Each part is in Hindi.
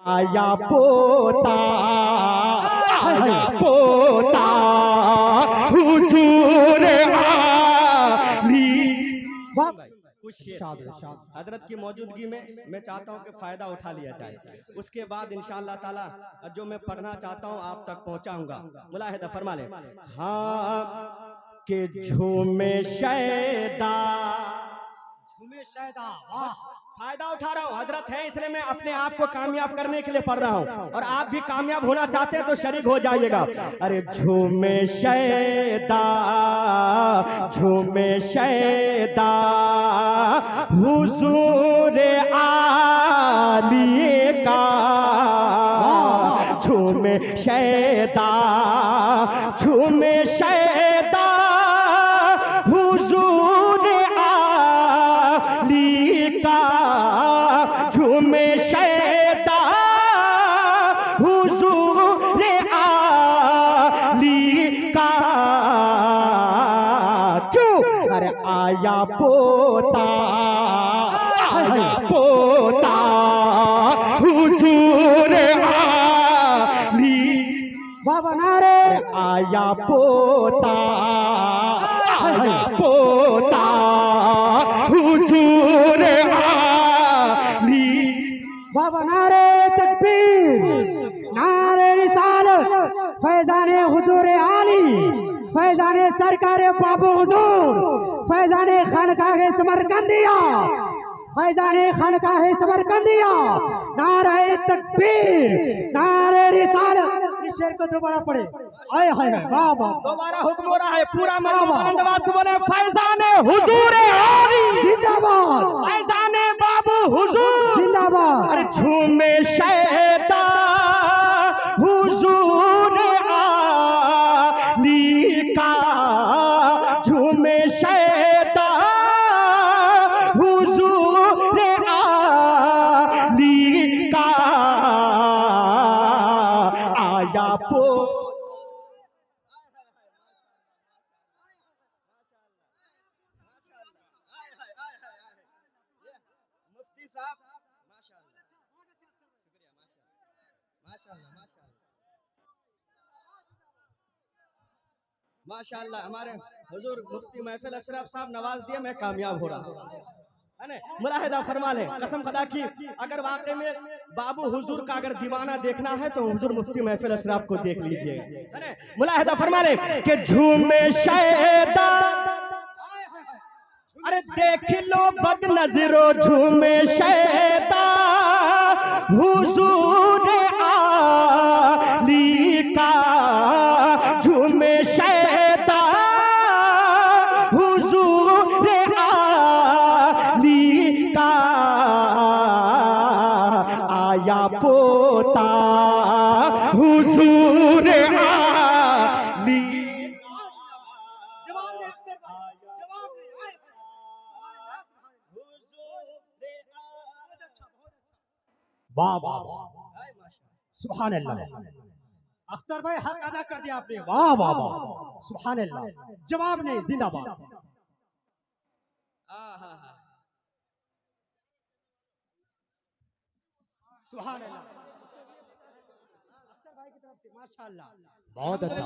आया पोता आया पोता हुजूर आली। कुछ हजरत की मौजूदगी में मैं चाहता हूँ कि फायदा उठा लिया जाए। उसके बाद इंशाअल्लाह ताला जो मैं पढ़ना चाहता हूँ आप तक पहुँचाऊंगा। मुलाहिदा फरमा ले। हाँ के झूमे शैदा, झूमे शैदा, वाह फायदा उठा रहा हूँ। हजरत है इसलिए मैं अपने आप को कामयाब करने के लिए पढ़ रहा हूँ और आप भी कामयाब होना चाहते हैं तो शरीक हो जाइएगा। अरे झूमे शैदा झूमे शैदा हुजूर आली का, झूमे शैदा झूमे शैदा हुजूर आली का, झूमे शैदा हुजूर आली का। क्यों? अरे आया पोता हुजूर आली। बाबा नारे आया पोता हुजूर आली। बाबा नारे तकबीर, नारे रिसालत, फैजाने हुजूर आली, फैजाने सरकारे बाबू हुजूर, फैजाने खानकाहे समरकंदिया, फैजाने खानकाहे समरकंदिया। नारे तकबीर, नारे रिसालत। इस शेर को दोबारा पढ़े। आए हाय वाह वाह, दोबारा हुक्म हो रहा है पूरा बुलंद बोले फैजाने हुजूर आली जिंदाबाद, फैजाने बाबू हुजूर जिंदाबाद। अरे झूमे शैदा हुजूर आली का, झूमे शैदा हुजूर आली का। आया पो मुफ्ती साहब माशाअल्लाह, माशाअल्लाह हमारे हुजूर मुफ्ती महफिल अशरफ साहब नवाज दिए, मैं कामयाब हो रहा हूँ। मुलाहिदा फरमा ले कसम खुदा की, अगर वाकई में बाबू हुजूर का अगर दीवाना देखना है तो हुजूर मुफ्ती महफिल अशरफ को देख लीजिए। मुलाहिदा फरमा ले कि झूमे शैदा, अरे देख लो बद नजरो झूमे शैदा हुजूर आली का, झूमे शैदा हुजूर आली का। आया पोता हुजूर आली। वाह वाह सुभान अल्लाह। अख्तर भाई हक अदा कर दिया आपने, वाह वाह वाह सुभान अल्लाह। जवाब नहीं, जिंदाबाद। सुभान अल्लाह, अख्तर भाई की तरफ से माशाअल्लाह, बहुत अच्छा।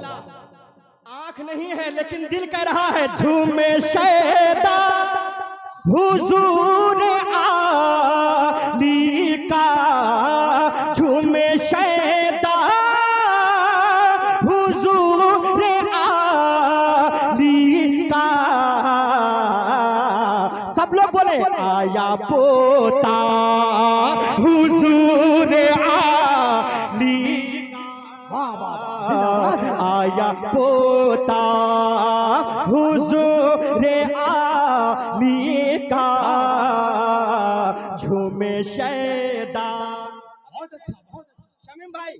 आंख नहीं है लेकिन दिल कह रहा है झूमे शैदा हुजूर आली का, झूमे शैदा हुजूर आली का। सब लोग बोले आया पोता हुजूर आली, आया पोता हुजूर आली का, झूमे शैदा। बहुत अच्छा, बहुत अच्छा। शमीम भाई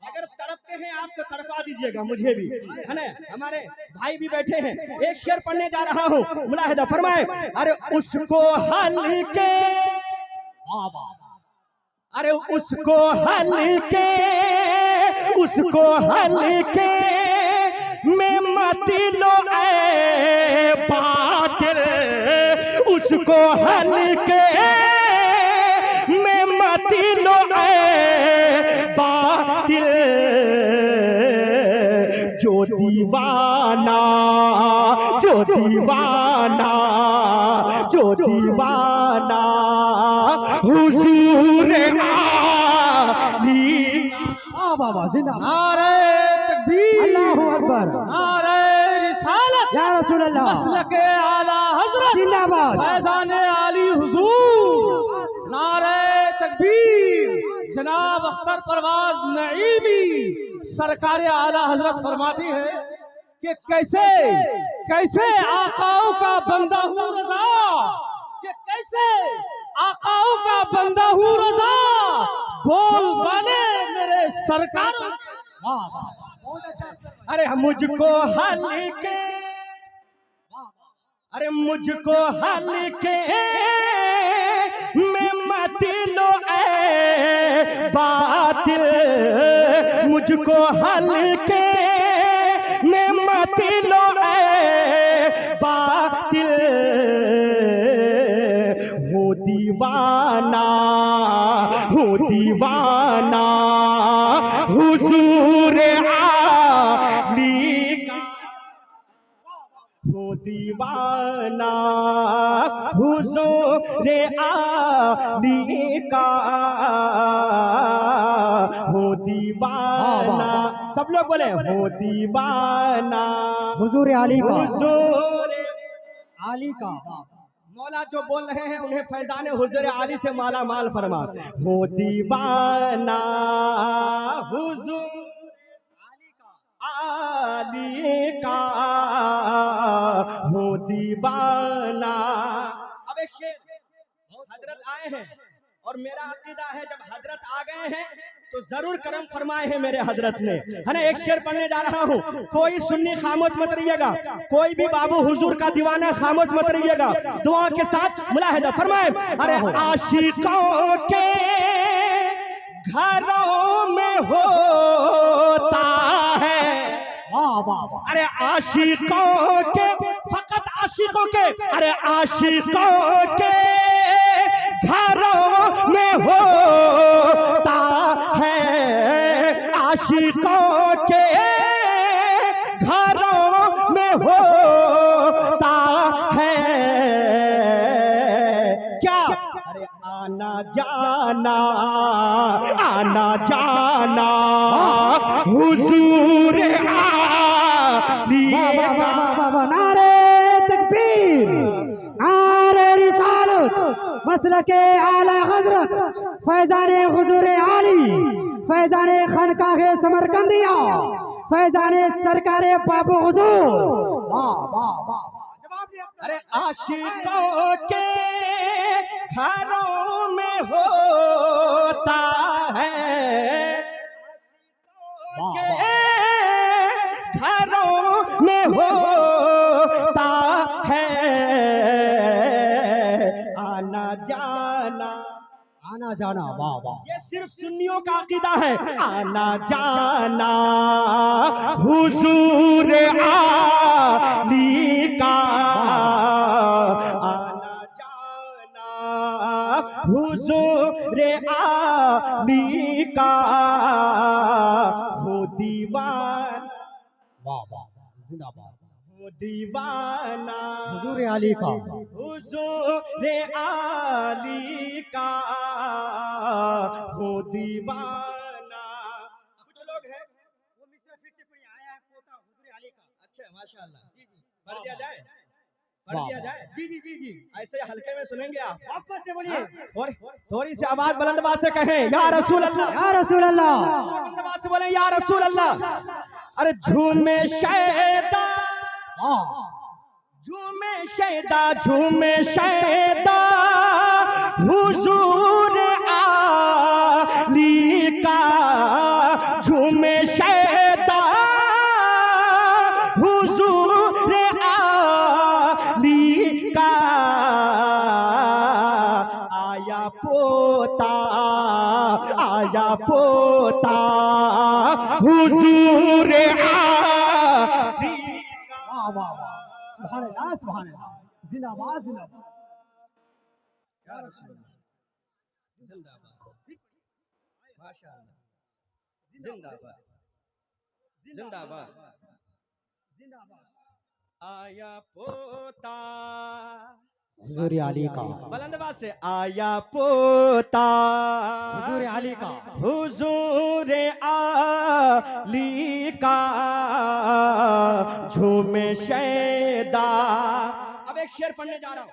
अगर तड़पते हैं आप तो तड़पा दीजिएगा मुझे भी, है ना। हमारे भाई भी बैठे हैं, एक शेर पढ़ने जा रहा हूँ, मुलाहिदा फरमाए। अरे उसको हल्के, अरे उसको हल्के, उसको हल्के में मत लो ऐ बातिल, उसको हल्के में मत लो ऐ जो दीवाना, जो दीवाना, जो दीवाना हुजूर आली। बाबा जिंदाबाद। नारे तकबीर, अल्लाहू अकबर, नारे रिसालत, या रसूल अल्लाह, मसलके आला हजरत, जिंदाबाद, फैजाने आली हुजूर, नारे तकबीर। जनाब अख्तर परवाज नईमी सरकार आला हजरत फरमाती है कि कैसे कैसे आकाओं का बंदा हूँ रजा, कि कैसे आकाओं का बंदा हूँ रजा, बोल बाले मेरे सरकार। अरे मुझको हल्के, अरे मुझको हल्के में मत लो ऐ बातिल, मुझको हल्के में मत लो ऐ बातिल। हूँ दीवाना, हूँ दीवाना हुजूर आली का, हूँ दीवाना हुजूर आली का, हूँ दीवाना। सब लोग बोले हूँ दीवाना हुजूर आली का, हुजूर आली का। मौला जो बोल रहे हैं उन्हें फैजान हुजूर आली से माला माल फरमा। हूँ दीवाना हुजूर आली का, हूँ दीवाना। अब एक शेर, हजरत आए हैं और मेरा अकीदा है जब हजरत आ गए हैं तो जरूर करम फरमाए हैं मेरे हजरत ने, है ना। एक शेर पढ़ने जा रहा हूँ, कोई सुन्नी खामोश मत रहिएगा, कोई भी बाबू हुजूर का दीवाना खामोश मत रहिएगा, दुआ के साथ मुलाहिदा फरमाए। अरे आशिकों के घरों में होता है, अरे आशिकों के, फकत आशिकों के, अरे आशिकों के घरों में होता है, आशिकों के घरों में होता है क्या। अरे आना जाना, आना जाना हुजूर आली का। नारे तकबीर, नारे रिसालत, मसलके आला हजरत, फैजाने हुजूर आली, फैजाने खानकाहे समरकंदिया, फैजाने सरकारे बाबू हुजूर। अरे आशिकों के घरों में होता है, के घरों में होता है आना जाना, आना जाना। वाह वाह, ये सिर्फ सुन्नियों का अकीदा है। आना जाना हुजूर आली का, आना जाना हुजूर आली का, हो दीवाना, वाह वाह, जिंदाबाद, हो दीवाना हुजूर आली का, हुजूर आली का, हो दीवाना। कुछ लोग हैं वो मिसरा फिर से पढ़िए, आया है पोता हुजूर आली का। अच्छा माशाअल्लाह, जी जी पढ़ दिया जाए, पढ़ दिया जाए। जी जी जी जी, ऐसे हल्के में सुनेंगे आप, वापस से बोलिए, थोड़ी सी आवाज बुलंद आवाज से कहें या रसूल अल्लाह, या रसूल अल्लाह, बुलंद आवाज से बोले या रसूल अल्लाह। अरे झूमे शैदा, झूमे शैदा, झूमे शैदा हुजूर आली का, झूमे शैदा हुजूर आली का, आया पोता, आया पोता हुजूर आली का। वाह वाह वाह, सुभान अल्लाह, सुभान अल्लाह, जिंदाबाद जिंदाबाद, या रसूल अल्लाह, जिंदाबाद, माशाअल्लाह, जिंदाबाद, जिंदाबाद। आया पोता हुजूर अली का, बुलंद आवाज से आया पोता हुजूर अली का, हुजूर आली का झूमे शैदा। अब एक शेर पढ़ने जा रहा हूँ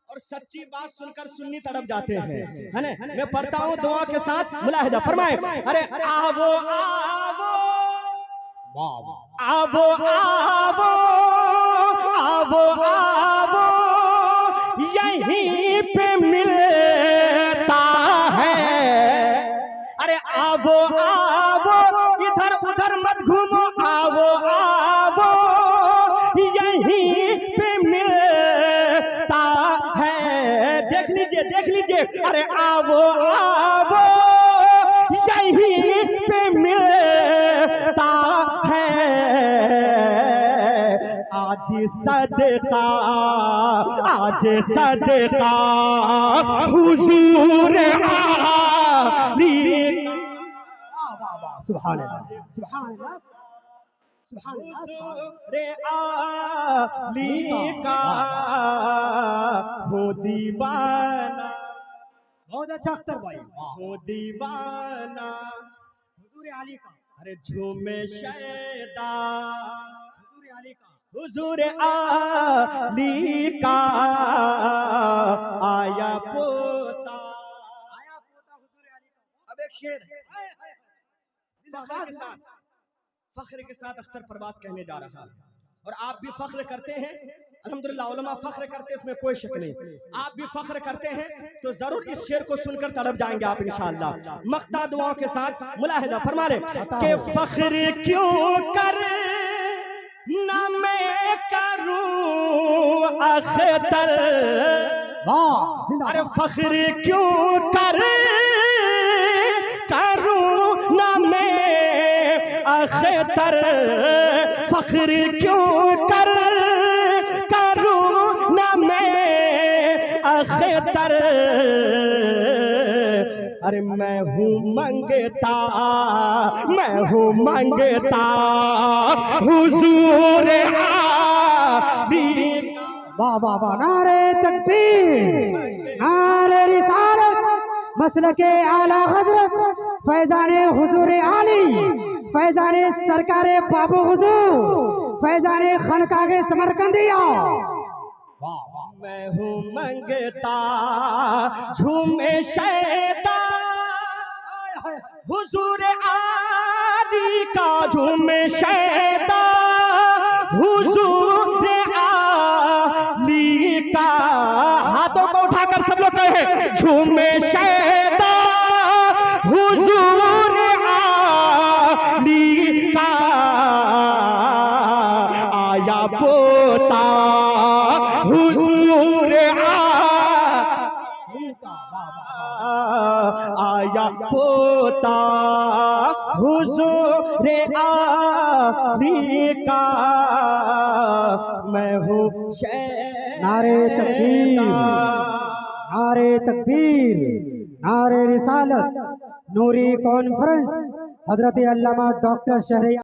और सच्ची बात सुनकर सुन्नी तड़प जाते हैं, है ना। मैं पढ़ता हूँ दुआ के साथ, मुलाहिदा फरमाए। अरे आवो आवो आवो आवो आवो आवो यहीं पे मिलता है। अरे आवो आवो इधर उधर मत घूमो, आवो आवो यहीं पे मिलता है। देख लीजिए, अरे आवो आवो यहीं पे मिलता है। आज सदका हुजूर आली। सुभान अल्लाह, सुभान अल्लाह, सुभान अल्लाह, हुजूर आली का हो दीवाना। बहुत अच्छा अख्तर भाई, हो दीवाना हुजूर अली का, अरे झूमे शैदा। हुजूर अली का, हुजूर आली का आया पोता। हुजूर अली का। अब एक शेर फख्र के साथ अख्तर परवाज कहने जा रहा है, और आप भी फख्र करते हैं। अल्हम्दुलिल्लाह उलमा फख्र करते हैं, इसमें कोई शक नहीं। आप भी फख्र करते हैं तो जरूर इस शेर को सुनकर तड़प जाएंगे आप इंशाअल्लाह। मख्ता दुआओं के साथ मुलाहिदा फरमा ले कि फख्र क्यों कर न मैं करूं अख्तर। अरे फख्र क्यों कर करूं न मैं अख्तर। फख्र क्यों कर करूं न मैं अख्तर। अरे मैं हूँ मंगता हुजूर आली। वाह वाह वाह, नारे तकबीर, नारे रिसालत, मसलके आला हजरत फैजाने हुजूर आली, फैजाने सरकारे बाबू हुजूर, फैजाने खनकागे समरकंदिया। मैं हूँ मंगता झूमे शैदा हुजूर आली का झूमे शैदा। हुजूर आली का हाथों को उठाकर सब लोग कहे झूमे शैदा। हुजूर आली का आया पोता हुजूर आली का आया पोता हुजूर आली का। मैं हूँ नारे तकबीर, नारे तकबीर, नारे रिसालत, नूरी कॉन्फ्रेंस, हजरत अल्लामा डॉक्टर शहरिया।